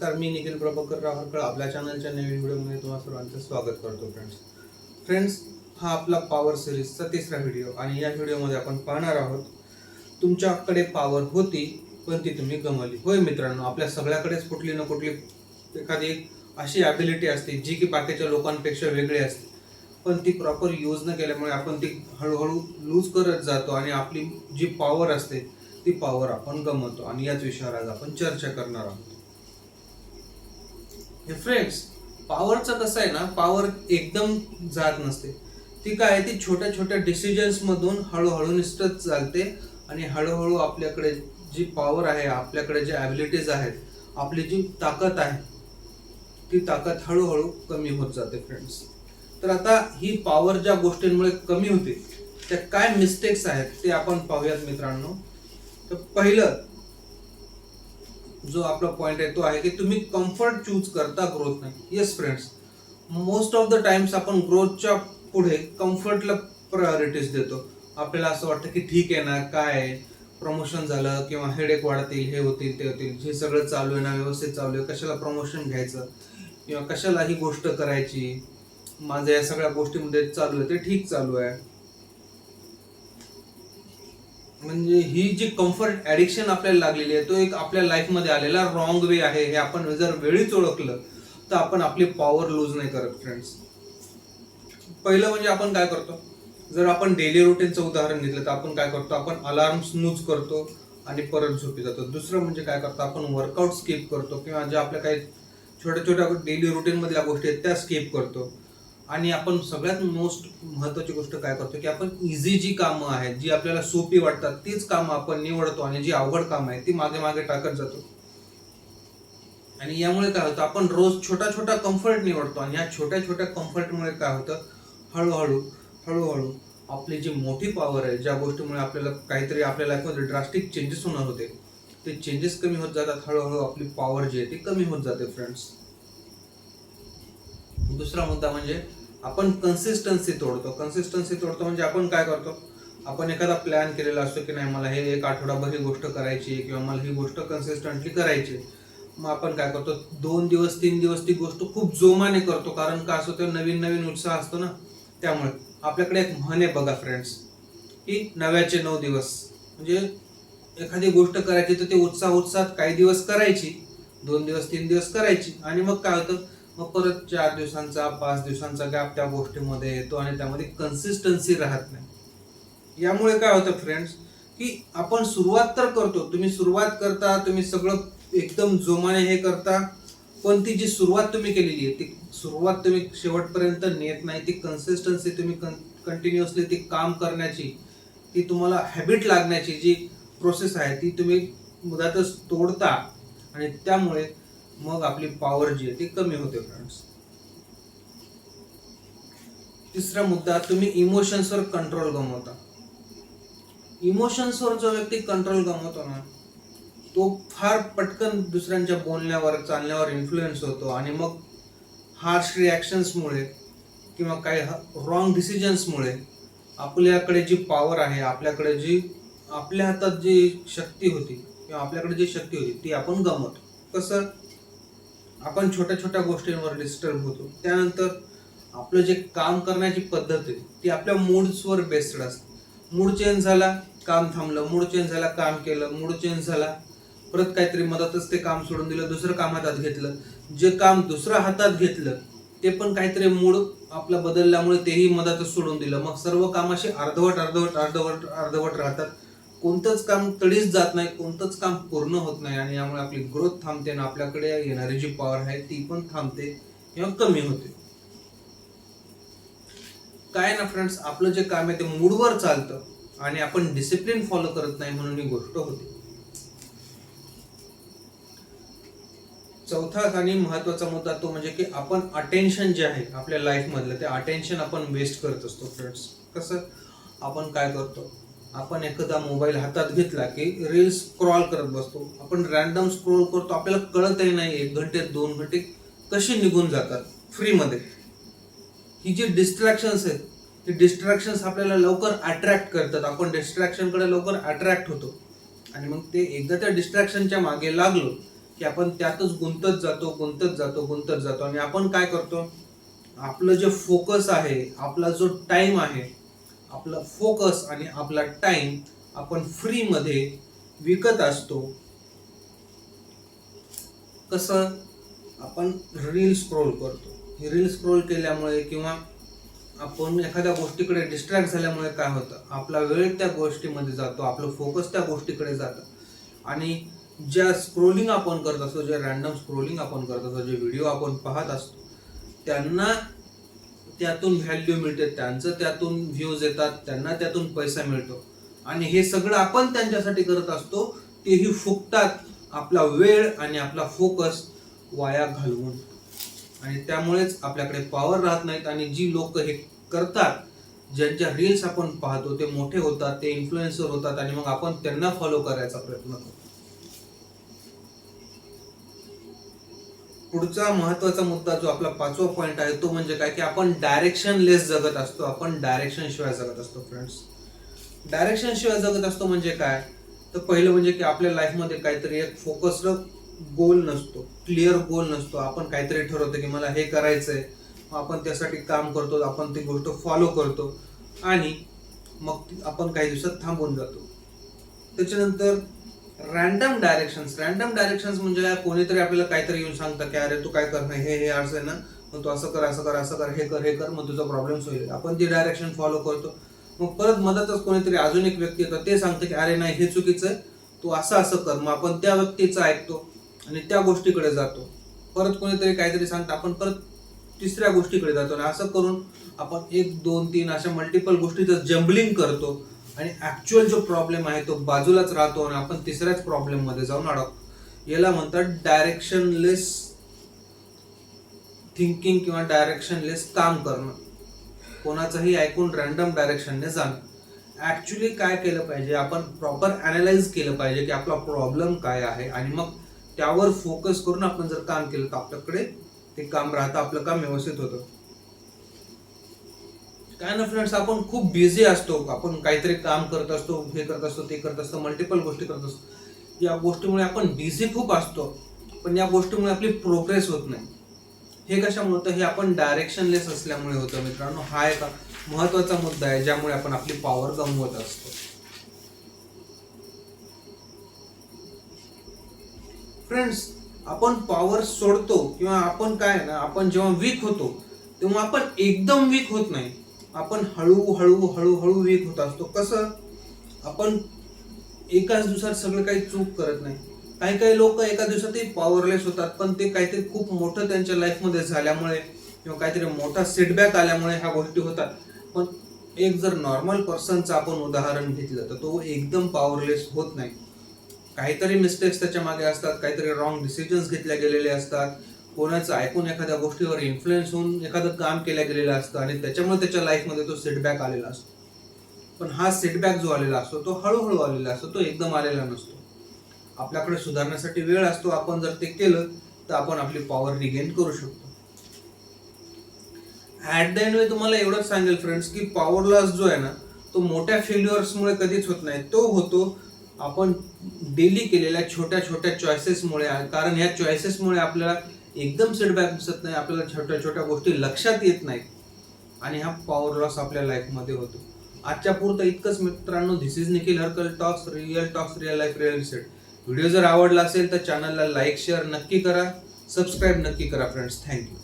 नमस्कार, मी निखिल प्रभाकर राहरकर आपल्या चॅनलच्या नवीन व्हिडिओमध्ये तुम्हा सर्वांचं स्वागत करतो. फ्रेंड्स, हा आपला पॉवर सिरीजचा तिसरा व्हिडिओ आणि या व्हिडिओमध्ये आपण पाहणार आहोत तुमच्याकडे पॉवर होती पण ती तुम्ही गमावली. होय मित्रांनो, आपल्या सगळ्याकडेच कुठली ना कुठली एखादी अशी ॲबिलिटी असते जी की बाकीच्या लोकांपेक्षा वेगळी असते, पण ती प्रॉपर यूज न केल्यामुळे आपण ती हळूहळू लूज करत जातो आणि आपली जी पॉवर असते ती पॉवर आपण गमावतो. आणि याच विषयावर आज आपण चर्चा करणार आहोत. फ्रेंड्स, पॉवरचं कसं आहे ना, पॉवर एकदम जात नसते. ती काय आहे, ती छोट्या छोट्या डिसिजन्स मधून हळूहळू निसटत चालते आणि हळूहळू आपल्याकडे जी पॉवर आहे, आपल्याकडे जे ॲबिलिटीज आहेत, आपली जी ताकद आहे, ती ताकद हळूहळू कमी होत जाते. फ्रेंड्स, तर आता ही पॉवर ज्या गोष्टींमुळे कमी होते त्या काय मिस्टेक्स आहेत ते आपण पाहूयात मित्रांनो. तर पहिलं जो आपला पॉइंट आहे तो आहे की तुम्ही कम्फर्ट चूज करता, ग्रोथ नाही. Yes friends, most of the times आपण ग्रोथच्या पुढे कम्फर्टला प्रायोरिटीज देतो. आपल्याला असं वाटतं की ठीक आहे ना, काय प्रमोशन झालं किंवा हेडेक वाढतील, हे होतील ते होतील, हे सगळं चालू आहे ना, व्यवस्थित चालू आहे, कशाला प्रमोशन घ्यायचं किंवा कशाला ही गोष्ट करायची, माझं या सगळ्या गोष्टीमध्ये चालू आहे ते ठीक चालू आहे. म्हणजे ही जी कम्फर्ट ऍडिक्शन आपल्याला लागलेली आहे तो एक आपल्या लाईफमध्ये आलेला रॉंग वे आहे. हे आपण जर वेळीच ओळखलं तर आपण आपली पॉवर लूज नाही करत. फ्रेंड्स, पहिलं म्हणजे आपण काय करतो, जर आपण डेली रुटीनचं उदाहरण घेतलं तर आपण काय करतो, आपण अलार्म स्नूज करतो आणि परत झोपी जातो. दुसरं म्हणजे काय करतो, आपण वर्कआउट स्किप करतो किंवा ज्या आपल्या काही छोट्या छोट्या डेली रुटीन मधल्या गोष्टी आहेत त्या स्किप करतो. आणि आपण सगळ्यात मोस्ट महत्वाची गोष्ट काय करतो की आपण इझी जी कामं आहेत, जी आपल्याला सोपी वाटतात तीच कामं आपण निवडतो आणि जी अवघड कामं आहेत ती मागे मागे टाकत जातो. आणि यामुळे काय होतं, आपण रोज छोटा छोटा कम्फर्ट निवडतो आणि या छोट्या छोट्या कम्फर्टमुळे काय होतं, हळूहळू हळूहळू आपली जी मोठी पॉवर आहे, ज्या गोष्टीमुळे आपल्याला काहीतरी आपल्या लाईफमध्ये ड्रास्टिक चेंजेस होणार होते ते चेंजेस कमी होत जातात. हळूहळू आपली पॉवर जी आहे ती कमी होत जाते. फ्रेंड्स, दुसरा मुद्दा म्हणजे आपण कन्सिस्टन्सी तोडतो म्हणजे आपण काय करतो, आपण एखादा प्लॅन केलेला असतो की नाही, मला हे एक आठवडाभर ही गोष्ट करायची किंवा मला ही गोष्ट कन्सिस्टंटली करायची. मग आपण काय करतो, 2 दिवस 3 दिवस ती गोष्ट खूप जोमाने करतो, कारण का असं ते नवीन नवीन उत्साह असतो ना. त्यामुळे आपल्याकडे एक म्हण आहे बघा फ्रेंड्स, की नव्याचे 9 दिवस. म्हणजे एखादी गोष्ट करायची तर ते उत्साहात काही दिवस करायची, 2 दिवस 3 दिवस करायची आणि मग काय होतं, मग परत 4 दिवसांचा 5 दिवसांचा गॅप त्या गोष्टीमध्ये येतो आणि त्यामध्ये कन्सिस्टन्सी राहत नाही. यामुळे काय होतं फ्रेंड्स, की आपण सुरुवात तर करतो, तुम्ही सुरुवात करता, तुम्ही सगळं एकदम जोमाने हे करता, पण ती जी सुरुवात तुम्ही केलेली आहे ती सुरुवात तुम्ही शेवटपर्यंत नेत नाही. ती कन्सिस्टन्सी तुम्ही कंटिन्युअसली ती काम करण्याची, ती तुम्हाला हॅबिट लागण्याची जी प्रोसेस आहे ती तुम्ही मुदातच तोडता आणि त्यामुळे मग आपली पॉवर जी आहे ती कमी होते. फ्रेंड्स, तिसरा मुद्दा, तुम्ही इमोशन्सवर कंट्रोल गमावता. इमोशन्सवर जो व्यक्ती कंट्रोल गमावतो ना, तो फार पटकन दुसऱ्यांच्या बोलण्यावर चालण्यावर इन्फ्लुएन्स होतो आणि मग हार्श रिॲक्शन्समुळे किंवा काही रॉंग डिसिजन्समुळे आपल्याकडे जी पॉवर आहे, आपल्याकडे जी आपल्या हातात जी शक्ती होती किंवा आपल्याकडे जी शक्ती होती ती आपण गमावतो. कसं, आपण छोट्या छोट्या गोष्टींवर डिस्टर्ब होतो. त्यानंतर आपलं जे काम करण्याची पद्धत आहे ती आपल्या मूड्सवर बेस्ड असते. मूड चेंज झाला, काम थांबलं, मूड चेंज झाला, काम केलं, मूड चेंज झाला, परत काहीतरी मधातच ते काम सोडून दिलं, दुसरं काम हातात घेतलं. जे काम दुसरं हातात घेतलं ते पण काहीतरी मूड आपला बदलल्यामुळे तेही मधातच सोडून दिलं. मग सर्व काम असे अर्धवट राहतात. कोणतंच काम तडीच जात नाही, कोणतंच काम पूर्ण होत नाही आणि यामुळे आपली ग्रोथ थांबते आणि आपल्याकडे येणारी जी पॉवर आहे ती पण थांबते किंवा कमी होते. काय ना फ्रेंड्स, आपलं जे काम आहे ते मूडवर चालतं आणि आपण डिसिप्लिन फॉलो करत नाही म्हणून ही गोष्ट होते. चौथा आणि महत्वाचा मुद्दा तो म्हणजे की आपण अटेन्शन जे आहे आपल्या लाईफ मधलं ते अटेन्शन आपण वेस्ट करत असतो. फ्रेंड्स, कसं, आपण काय करतो, आपण एखादा मोबाईल हातात घेतला की रील्स स्क्रॉल करत बसतो. आपण रॅन्डम स्क्रोल करतो, आपल्याला कळतही नाही 1 घंटे 2 घंटे कशी निघून जातात फ्रीमध्ये. ही जी डिस्ट्रॅक्शन्स आहेत ती डिस्ट्रॅक्शन्स आपल्याला लवकर अट्रॅक्ट करतात. आपण डिस्ट्रॅक्शनकडे लवकर अट्रॅक्ट होतो आणि मग ते एकदा त्या डिस्ट्रॅक्शनच्या मागे लागलो की आपण त्यातच गुंतत जातो आणि आपण काय करतो, आपलं जे फोकस आहे, आपला जो टाइम आहे, आपला फोकस आणि आपला टाइम आपण फ्री मध्ये विकत असतो. कसं? आपण रील स्क्रोल करतो. रील स्क्रोल केल्यामुळे किंवा आपण एखाद्या गोष्टीकडे डिस्ट्रॅक्ट झाल्यामुळे काय होतं, आपला वेळ त्या गोष्टीमध्ये जातो, आपलं फोकस त्या गोष्टीकडे जातं आणि ज्या स्क्रोलिंग आपण करत असतो, जे रॅन्डम स्क्रोलिंग आपण करत असतो, जे व्हिडिओ आपण पाहत असतो, त्यांना त्यातून व्हॅल्यू मिळते, त्यांचं त्यातून व्ह्यूज येतात, त्यांना त्यातून पैसा मिळतो आणि हे सगळं आपण त्यांच्यासाठी करत असतो. तेही फुकटात आपला वेळ आणि आपला फोकस वाया घालवून. आणि त्यामुळेच आपल्याकडे पॉवर राहत नाहीत आणि जी लोक हे करतात, ज्यांच्या रील्स आपण पाहतो, ते मोठे होतात, ते इन्फ्लुएन्सर होतात आणि मग आपण त्यांना फॉलो करायचा प्रयत्न करतो. पुढचा महत्वाचा मुद्दा जो आपला 5वा पॉइंट आहे तो म्हणजे काय, की आपण डायरेक्शन लेस जगत असतो. आपण डायरेक्शन शिवाय जगत असतो फ्रेंड्स. डायरेक्शन शिवाय जगत असतो म्हणजे काय, तर पहिलं म्हणजे की आपल्या लाईफमध्ये काहीतरी एक फोकस्ड गोल नसतो, क्लिअर गोल नसतो. आपण काहीतरी ठरवतो की मला हे करायचंय, आपण त्यासाठी काम करतो, आपण ती गोष्ट फॉलो करतो आणि मग आपण काही दिवसात थांबून जातो. त्याच्यानंतर रॅन्डम डायरेक्शन्स म्हणजे काय, कोणीतरी आपल्याला काहीतरी येऊन सांगतं की अरे तू काय कर, हे असं आहे ना, मग तू असं कर, हे कर, मग तुझा प्रॉब्लेम होईल. आपण ती डायरेक्शन फॉलो करतो. मग परत मदतच कोणीतरी अजून एक व्यक्ती येतं, ते सांगतं की अरे नाही हे चुकीचं आहे, तू असं कर. मग आपण त्या व्यक्तीचं ऐकतो आणि त्या गोष्टीकडे जातो. परत कोणीतरी काहीतरी सांगतं, आपण परत तिसऱ्या गोष्टीकडे जातो आणि असं करून आपण 1, 2, 3 अशा मल्टिपल गोष्टीचं जम्बलिंग करतो आणि ऍक्च्युअल जो प्रॉब्लेम आहे तो बाजूलाच राहतो आणि आपण तिसऱ्याच प्रॉब्लेम मध्ये जाऊन अडकतो. याला म्हणतात डायरेक्शनलेस थिंकिंग किंवा डायरेक्शनलेस काम करणं. कोणाचंही ऐकून रॅन्डम डायरेक्शनने जाणं. ऍक्च्युली काय केलं पाहिजे, आपण प्रॉपर अनालाइज केलं पाहिजे की आपला प्रॉब्लेम काय आहे आणि मग त्यावर फोकस करून आपण जर काम केलं तर आपल्याकडे ते काम राहतं, आपलं काम व्यवस्थित होतं. काय ना फ्रेंड्स, आपण खूप बिझी असतो, आपण काहीतरी काम करत असतो, हे करत असतो, ते करत असतो, मल्टिपल गोष्टी करत असतो. या गोष्टीमुळे आपण बिझी खूप असतो, पण या गोष्टीमुळे आपली प्रोग्रेस होत नाही. हे कशामुळे होतं, हे आपण डायरेक्शनलेस असल्यामुळे होतं मित्रांनो. हा एक महत्वाचा मुद्दा आहे ज्यामुळे आपण आपली पॉवर गमवत असतो. फ्रेंड्स, आपण पॉवर सोडतो किंवा आपण काय ना, आपण जेव्हा वीक होतो तेव्हा आपण एकदम वीक होत नाही, आपण हळूहळू वीक होत असतो. कसं? आपण एकाच दिवसात सगळं काही चूक करत नाही. काही काही लोक एका दिवसातही पॉवरलेस होतात, पण ते काहीतरी खूप मोठं त्यांच्या लाईफमध्ये झाल्यामुळे किंवा काहीतरी मोठा सेटबॅक आल्यामुळे ह्या गोष्टी होतात. पण एक जर नॉर्मल पर्सनचं आपण उदाहरण घेतलं तर तो एकदम पॉवरलेस होत नाही. काहीतरी मिस्टेक्स त्याच्या मागे असतात, काहीतरी रॉंग डिसिजन्स घेतल्या गेलेले असतात, कोणाचं ऐकून एखाद्या गोष्टीवर इन्फ्लुएन्स होऊन एखादं काम केलं गेलेलं असतं आणि त्याच्यामुळे त्याच्या लाईफमध्ये तो सेटबॅक आलेला असतो. पण हा सेटबॅक जो आलेला असतो तो हळूहळू आलेला असतो, तो एकदम आलेला नसतो. आपल्याकडे सुधारण्यासाठी वेळ असतो. आपण जर ते केलं तर आपण आपली पॉवर रिगेन करू शकतो. ऍट द एंड मी तुम्हाला एवढंच सांगेल फ्रेंड्स की पॉवर लॉस जो आहे ना, तो मोठ्या फेल्युअर्समुळे कधीच होत नाही. तो होतो आपण डेली केलेल्या छोट्या छोट्या चॉईसेसमुळे. कारण ह्या चॉईसेसमुळे आपल्याला एकदम सेटबॅक दिसत नाही, आपल्याला छोट्या छोट्या गोष्टी लक्षात येत नाहीत आणि हा पॉवर लॉस आपल्या लाईफमध्ये होतो. आजच्या पुरतं इतकंच मित्रांनो. This is Nikhil Harkal talks, real life real estate. Video जर आवडला असेल तर चॅनलला लाईक शेअर नक्की करा, सबस्क्राईब नक्की करा फ्रेंड्स. थँक्यू.